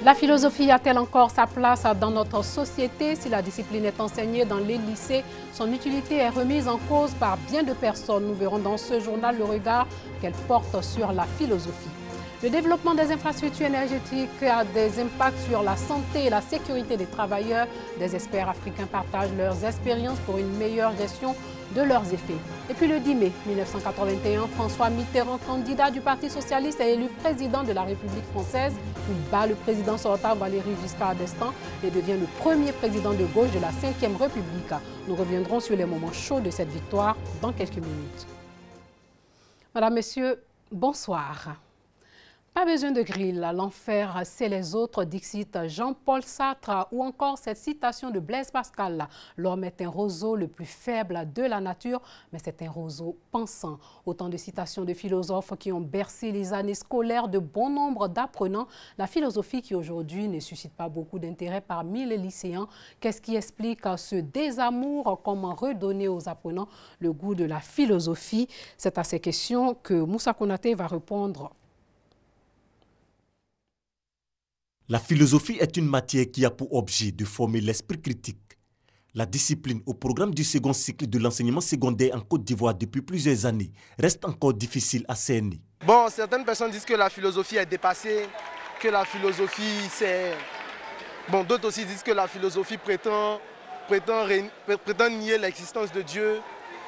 La philosophie a-t-elle encore sa place dans notre société? Si la discipline est enseignée dans les lycées, son utilité est remise en cause par bien de personnes. Nous verrons dans ce journal le regard qu'elle porte sur la philosophie. Le développement des infrastructures énergétiques a des impacts sur la santé et la sécurité des travailleurs. Des experts africains partagent leurs expériences pour une meilleure gestion de leurs effets. Et puis le 10 mai 1981, François Mitterrand, candidat du Parti socialiste, est élu président de la République française. Il bat le président sortant Valéry Giscard d'Estaing et devient le premier président de gauche de la 5e République. Nous reviendrons sur les moments chauds de cette victoire dans quelques minutes. Madame, Messieurs, bonsoir. Pas besoin de grille, l'enfer c'est les autres, dixit Jean-Paul Sartre, ou encore cette citation de Blaise Pascal. L'homme est un roseau le plus faible de la nature, mais c'est un roseau pensant. Autant de citations de philosophes qui ont bercé les années scolaires de bon nombre d'apprenants. La philosophie qui aujourd'hui ne suscite pas beaucoup d'intérêt parmi les lycéens. Qu'est-ce qui explique ce désamour? Comment redonner aux apprenants le goût de la philosophie? C'est à ces questions que Moussa Konaté va répondre. La philosophie est une matière qui a pour objet de former l'esprit critique. La discipline au programme du second cycle de l'enseignement secondaire en Côte d'Ivoire depuis plusieurs années reste encore difficile à cerner. Bon, certaines personnes disent que la philosophie est dépassée, que la philosophie c'est... Bon, d'autres aussi disent que la philosophie prétend nier l'existence de Dieu,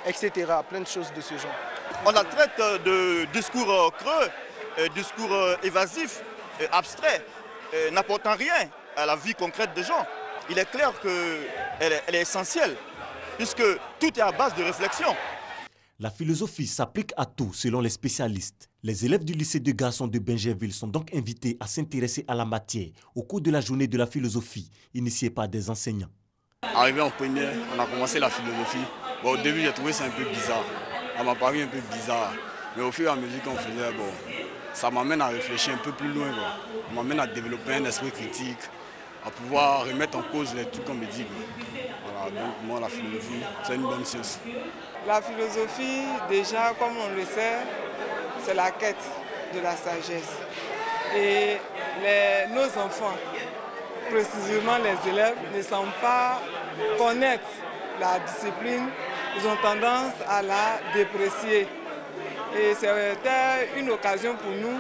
etc. Plein de choses de ce genre. On la traite de discours creux, discours évasifs, abstraits, n'apportant rien à la vie concrète des gens. Il est clair qu'elle est essentielle, puisque tout est à base de réflexion. La philosophie s'applique à tout selon les spécialistes. Les élèves du lycée de garçons de Bingerville sont donc invités à s'intéresser à la matière au cours de la journée de la philosophie, initiée par des enseignants. Arrivé en première, on a commencé la philosophie. Bon, au début, j'ai trouvé ça un peu bizarre. Ça m'a paru un peu bizarre. Mais au fur et à mesure qu'on faisait, bon, ça m'amène à réfléchir un peu plus loin. Ça m'amène à développer un esprit critique, à pouvoir remettre en cause les trucs qu'on me dit. Voilà, donc moi, la philosophie, c'est une bonne science. La philosophie, déjà, comme on le sait, c'est la quête de la sagesse. Et nos enfants, précisément les élèves, ne semblent pas connaître la discipline. Ils ont tendance à la déprécier. Et c'était une occasion pour nous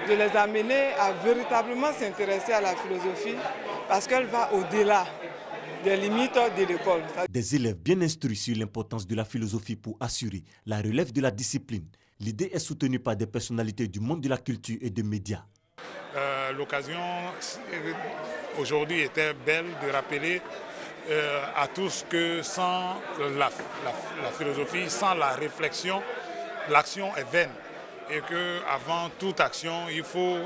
de les amener à véritablement s'intéresser à la philosophie parce qu'elle va au-delà des limites de l'école. Des élèves bien instruits sur l'importance de la philosophie pour assurer la relève de la discipline. L'idée est soutenue par des personnalités du monde de la culture et des médias. L'occasion aujourd'hui était belle de rappeler à tous que sans la philosophie, sans la réflexion, l'action est vaine et qu'avant toute action, il faut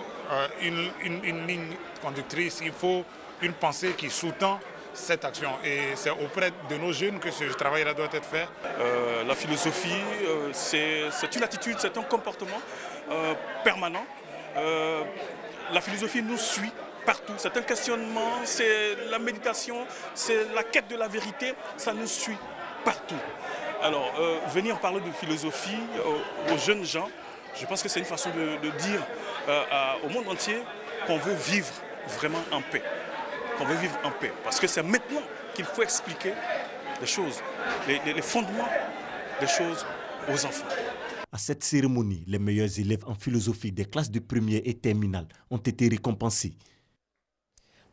une ligne conductrice, il faut une pensée qui sous-tend cette action. Et c'est auprès de nos jeunes que ce travail-là doit être fait. La philosophie, c'est une attitude, c'est un comportement permanent. La philosophie nous suit partout. C'est un questionnement, c'est la méditation, c'est la quête de la vérité, ça nous suit partout. Alors, venir parler de philosophie aux jeunes gens, je pense que c'est une façon de dire au monde entier qu'on veut vivre vraiment en paix. Qu'on veut vivre en paix. Parce que c'est maintenant qu'il faut expliquer les choses, les fondements des choses aux enfants. À cette cérémonie, les meilleurs élèves en philosophie des classes de première et terminale ont été récompensés.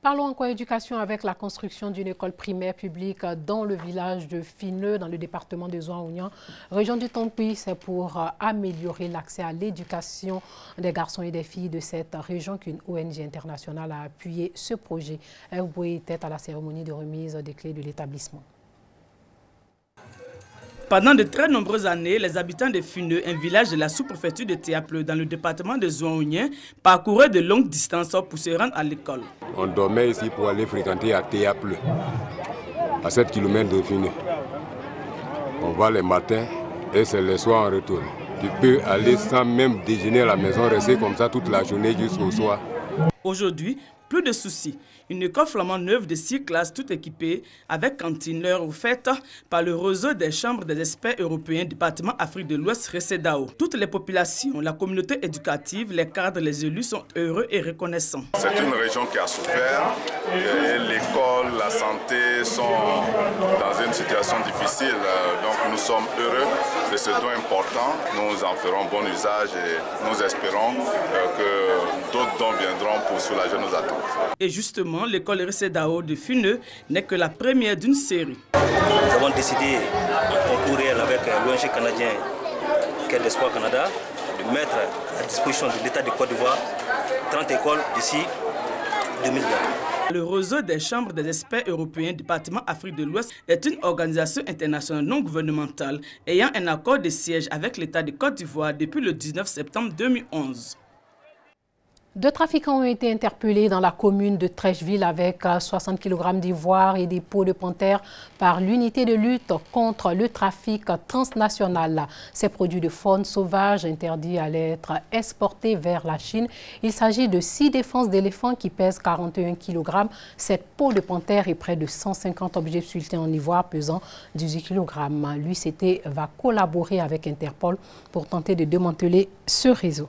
Parlons encore éducation avec la construction d'une école primaire publique dans le village de Fineux, dans le département de Zouan-Ounian, région du Tompi. C'est pour améliorer l'accès à l'éducation des garçons et des filles de cette région qu'une ONG internationale a appuyé ce projet. Euboué était à la cérémonie de remise des clés de l'établissement. Pendant de très nombreuses années, les habitants de Fineux, un village de la sous-préfecture de Théapleu dans le département de Zouan-Ounian, parcouraient de longues distances pour se rendre à l'école. On dormait ici pour aller fréquenter à Théapleu, à 7 km de Fineux. On va les matins et c'est le soir on retourne. Tu peux aller sans même déjeuner à la maison, rester comme ça toute la journée jusqu'au soir. Aujourd'hui, Plus de soucis. Une école flamande neuve de 6 classes, toute équipée, avec cantine, leur offerte par le réseau des chambres des experts européens, département Afrique de l'Ouest, RECEDAO. Toutes les populations, la communauté éducative, les cadres, les élus sont heureux et reconnaissants. C'est une région qui a souffert. L'école, la santé sont dans une situation difficile. Donc nous sommes heureux de ce don important. Nous en ferons bon usage et nous espérons que d'autres dons viendront pour soulager nos attentes. Et justement, l'école RECEDAO de Funeu n'est que la première d'une série. Nous avons décidé, en concourir avec l'ONG canadien Quai d'Espoir Canada, de mettre à disposition de l'État de Côte d'Ivoire 30 écoles d'ici 2020. Le réseau des chambres des experts européens département Afrique de l'Ouest est une organisation internationale non gouvernementale ayant un accord de siège avec l'État de Côte d'Ivoire depuis le 19 septembre 2011. 2 trafiquants ont été interpellés dans la commune de Trècheville avec 60 kg d'ivoire et des peaux de panthère par l'unité de lutte contre le trafic transnational. Ces produits de faune sauvage interdits allaient être exportés vers la Chine. Il s'agit de 6 défenses d'éléphants qui pèsent 41 kg, 7 peaux de panthère et près de 150 objets sculptés en ivoire pesant 18 kg. L'UCT va collaborer avec Interpol pour tenter de démanteler ce réseau.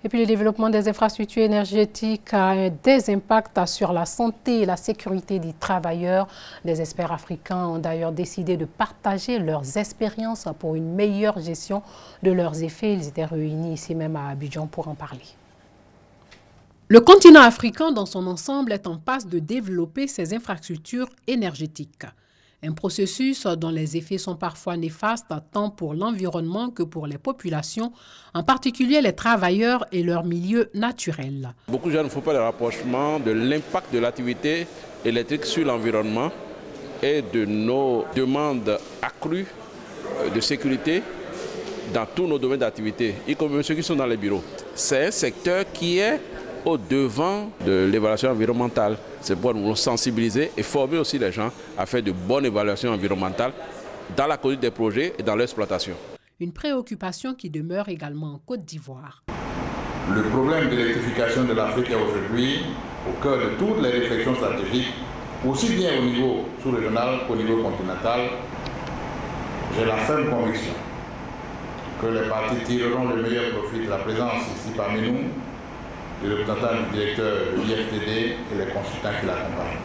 Et puis le développement des infrastructures énergétiques a des impacts sur la santé et la sécurité des travailleurs. Des experts africains ont d'ailleurs décidé de partager leurs expériences pour une meilleure gestion de leurs effets. Ils étaient réunis ici même à Abidjan pour en parler. Le continent africain dans son ensemble est en passe de développer ses infrastructures énergétiques. Un processus dont les effets sont parfois néfastes tant pour l'environnement que pour les populations, en particulier les travailleurs et leur milieu naturel. Beaucoup de gens ne font pas le rapprochement de l'impact de l'activité électrique sur l'environnement et de nos demandes accrues de sécurité dans tous nos domaines d'activité, y compris ceux qui sont dans les bureaux. C'est un secteur qui est au devant de l'évaluation environnementale. C'est pour nous sensibiliser et former aussi les gens à faire de bonnes évaluations environnementales dans la conduite des projets et dans l'exploitation. Une préoccupation qui demeure également en Côte d'Ivoire. Le problème de l'électrification de l'Afrique est aujourd'hui au cœur de toutes les réflexions stratégiques, aussi bien au niveau sous-régional qu'au niveau continental. J'ai la ferme conviction que les partis tireront le meilleur profit de la présence ici parmi nous, le représentant du directeur de l'IFTD et les consultants qui l'accompagnent.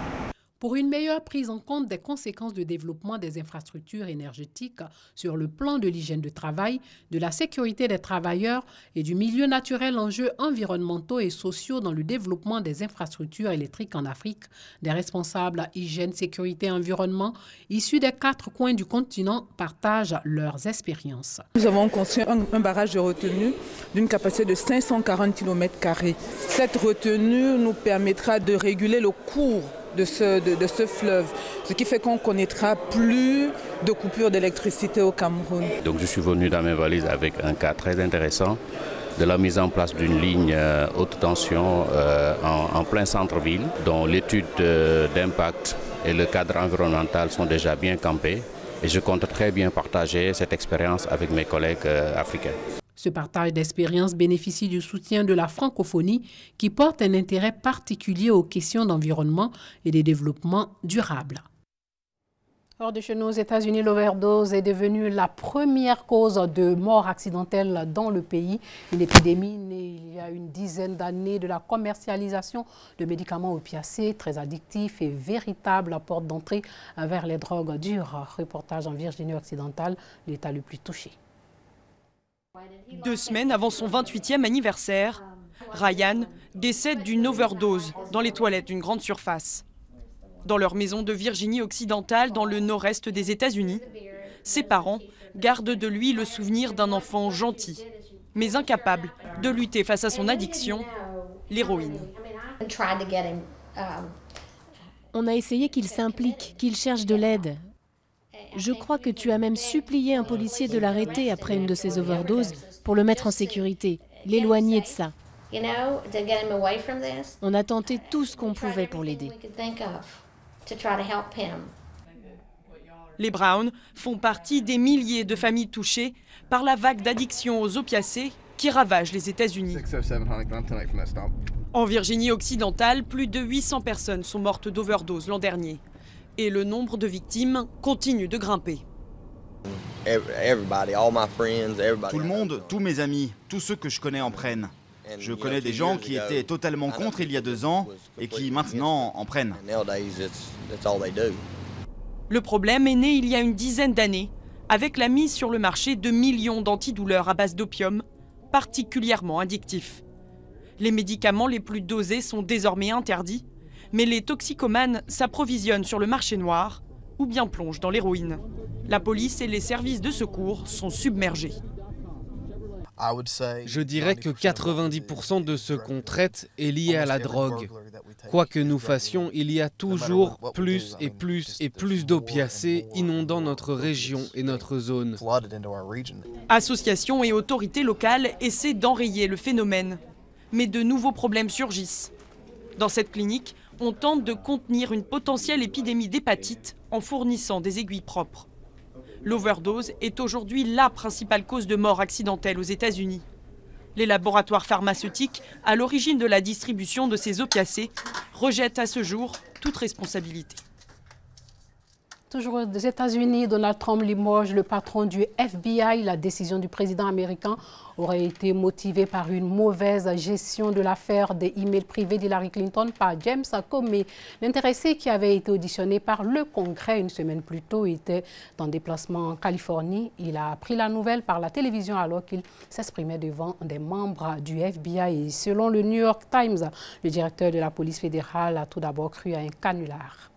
Pour une meilleure prise en compte des conséquences de développement des infrastructures énergétiques sur le plan de l'hygiène de travail, de la sécurité des travailleurs et du milieu naturel, enjeux environnementaux et sociaux dans le développement des infrastructures électriques en Afrique, des responsables hygiène, sécurité et environnement issus des 4 coins du continent partagent leurs expériences. Nous avons construit un barrage de retenue d'une capacité de 540 km². Cette retenue nous permettra de réguler le cours de ce fleuve, ce qui fait qu'on ne connaîtra plus de coupure d'électricité au Cameroun. Donc je suis venu dans mes valises avec un cas très intéressant de la mise en place d'une ligne haute tension en plein centre-ville, dont l'étude d'impact et le cadre environnemental sont déjà bien campés. Et je compte très bien partager cette expérience avec mes collègues africains. Ce partage d'expériences bénéficie du soutien de la francophonie qui porte un intérêt particulier aux questions d'environnement et de développement durable. Hors de chez nous, aux États-Unis, l'overdose est devenue la première cause de mort accidentelle dans le pays. Une épidémie née il y a une dizaine d'années de la commercialisation de médicaments opiacés très addictifs et véritable porte d'entrée vers les drogues dures. Reportage en Virginie-Occidentale, l'État le plus touché. 2 semaines avant son 28e anniversaire, Ryan décède d'une overdose dans les toilettes d'une grande surface. Dans leur maison de Virginie-Occidentale, dans le nord-est des États-Unis, ses parents gardent de lui le souvenir d'un enfant gentil, mais incapable de lutter face à son addiction, l'héroïne. On a essayé qu'il s'implique, qu'il cherche de l'aide. Je crois que tu as même supplié un policier de l'arrêter après une de ses overdoses pour le mettre en sécurité, l'éloigner de ça. On a tenté tout ce qu'on pouvait pour l'aider. Les Brown font partie des milliers de familles touchées par la vague d'addiction aux opiacés qui ravage les États-Unis. En Virginie occidentale, plus de 800 personnes sont mortes d'overdose l'an dernier. Et le nombre de victimes continue de grimper. Tout le monde, tous mes amis, tous ceux que je connais en prennent. Je connais des gens qui étaient totalement contre il y a 2 ans et qui maintenant en prennent. Le problème est né il y a une dizaine d'années, avec la mise sur le marché de millions d'antidouleurs à base d'opium, particulièrement addictifs. Les médicaments les plus dosés sont désormais interdits, mais les toxicomanes s'approvisionnent sur le marché noir ou bien plongent dans l'héroïne. La police et les services de secours sont submergés. Je dirais que 90% de ce qu'on traite est lié à la drogue. Quoi que nous fassions, il y a toujours plus et plus et plus d'opiacés inondant notre région et notre zone. Associations et autorités locales essaient d'enrayer le phénomène. Mais de nouveaux problèmes surgissent. Dans cette clinique, on tente de contenir une potentielle épidémie d'hépatite en fournissant des aiguilles propres. L'overdose est aujourd'hui la principale cause de mort accidentelle aux États-Unis. Les laboratoires pharmaceutiques, à l'origine de la distribution de ces opiacés, rejettent à ce jour toute responsabilité. Toujours aux États-Unis, Donald Trump limoge le patron du FBI. La décision du président américain aurait été motivée par une mauvaise gestion de l'affaire des emails privés d'Hillary Clinton par James Comey. L'intéressé, qui avait été auditionné par le Congrès une semaine plus tôt, était en déplacement en Californie. Il a appris la nouvelle par la télévision alors qu'il s'exprimait devant des membres du FBI. Et selon le New York Times, le directeur de la police fédérale a tout d'abord cru à un canular.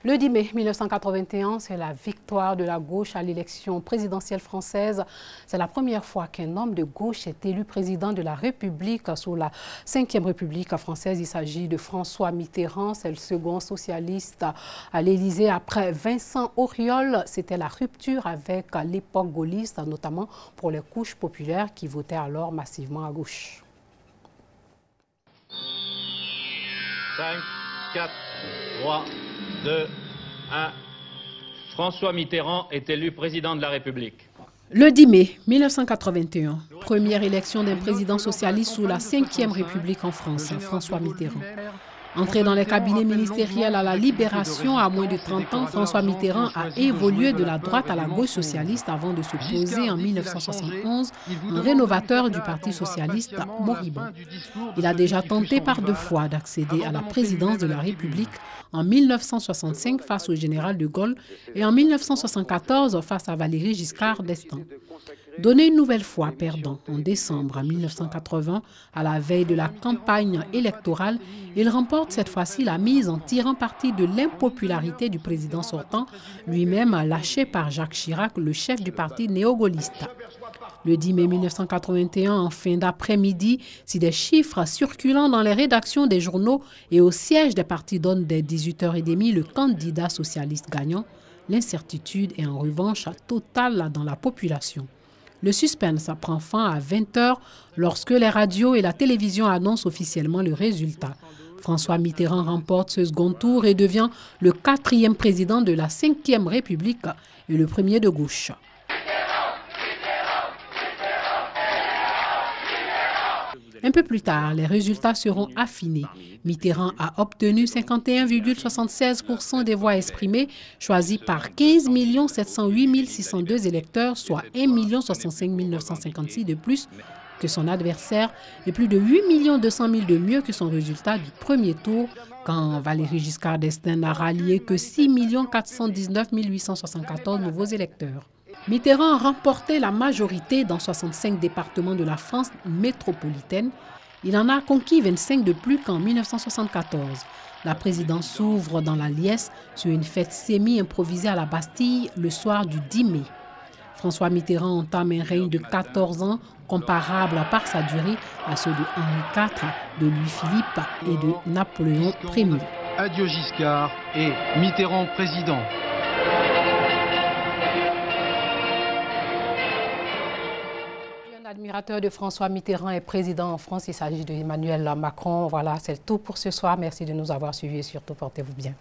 Le 10 mai 1981, c'est la victoire de la gauche à l'élection présidentielle française. C'est la première fois qu'un homme de gauche est élu président de la République sous la 5e République française. Il s'agit de François Mitterrand, c'est le second socialiste à l'Élysée après Vincent Auriol. C'était la rupture avec l'époque gaulliste, notamment pour les couches populaires qui votaient alors massivement à gauche. 5, 4, 3, 2, 1. François Mitterrand est élu président de la République. Le 10 mai 1981, première élection d'un président socialiste sous la 5e République en France, François Mitterrand. Entré dans les cabinets ministériels à la Libération à moins de 30 ans, François Mitterrand a évolué de la droite à la gauche socialiste avant de se poser en 1971 un rénovateur du Parti socialiste moribond. Il a déjà tenté par 2 fois d'accéder à la présidence de la République en 1965 face au général de Gaulle et en 1974 face à Valéry Giscard d'Estaing. Donné une nouvelle fois perdant en décembre 1980, à la veille de la campagne électorale, il remporte cette fois-ci la mise en tirant parti de l'impopularité du président sortant, lui-même lâché par Jacques Chirac, le chef du parti néo-gaulliste. Le 10 mai 1981, en fin d'après-midi, si des chiffres circulant dans les rédactions des journaux et au siège des partis donnent dès 18h30 le candidat socialiste gagnant, l'incertitude est en revanche totale dans la population. Le suspense prend fin à 20h lorsque les radios et la télévision annoncent officiellement le résultat. François Mitterrand remporte ce second tour et devient le 4e président de la 5e République et le premier de gauche. Un peu plus tard, les résultats seront affinés. Mitterrand a obtenu 51,76% des voix exprimées, choisies par 15 708 602 électeurs, soit 1 065 956 de plus que son adversaire et plus de 8 200 000 de mieux que son résultat du premier tour, quand Valéry Giscard d'Estaing n'a rallié que 6 419 874 nouveaux électeurs. Mitterrand a remporté la majorité dans 65 départements de la France métropolitaine. Il en a conquis 25 de plus qu'en 1974. La présidence s'ouvre dans la liesse sur une fête semi-improvisée à la Bastille le soir du 10 mai. François Mitterrand entame un règne de 14 ans, comparable par sa durée à ceux de Henri IV, de Louis-Philippe et de Napoléon Ier. Adieu Giscard et Mitterrand président. Admirateur de François Mitterrand est président en France. Il s'agit d'Emmanuel Macron. Voilà, c'est tout pour ce soir. Merci de nous avoir suivis et surtout portez-vous bien.